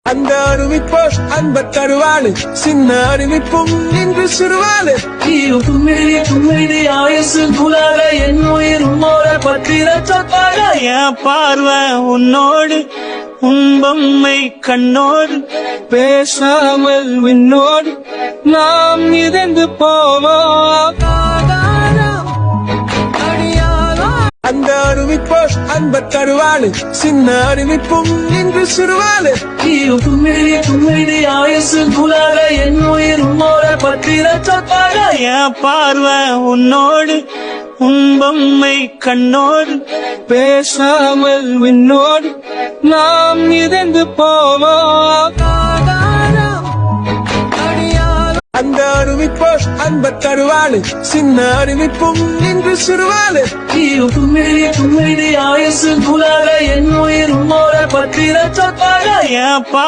அந்த அறிவிப்போர் அன்ப தருவாளு சின்ன அறிவிப்பும் இன்று சிறுவாளு கும்மிடி ஆயுசு குலால என் உயிர் உன்னோட பத்திர சொற்பாக என் பார்வை உன்னோடு உன்பம்மை கண்ணோடு பேசாமல் விண்ணோடு நாம் இறந்து போவோம். அந்த அறிவிப்போர் அன்ப தருவாளு சின்ன அறிவிப்பும் இன்று சிறுவாளு கும்மிடி ஆயுசு குலால என் உயிர் உன்னோட பத்திர சொற்பாக என் பார்வை உன்னோடு உன்பம்மை கண்ணோடு பேசாமல் விண்ணோடு நாம் இறந்து போவோம். அந்த அறிவிப்போர் அன்ப தருவாளு சின்ன அறிவிப்பும் இன்று சிறுவாளு கும்மிடி ஆயுசு குலால என் உயிர் உன்னோட பத்திர சொற்பாக என்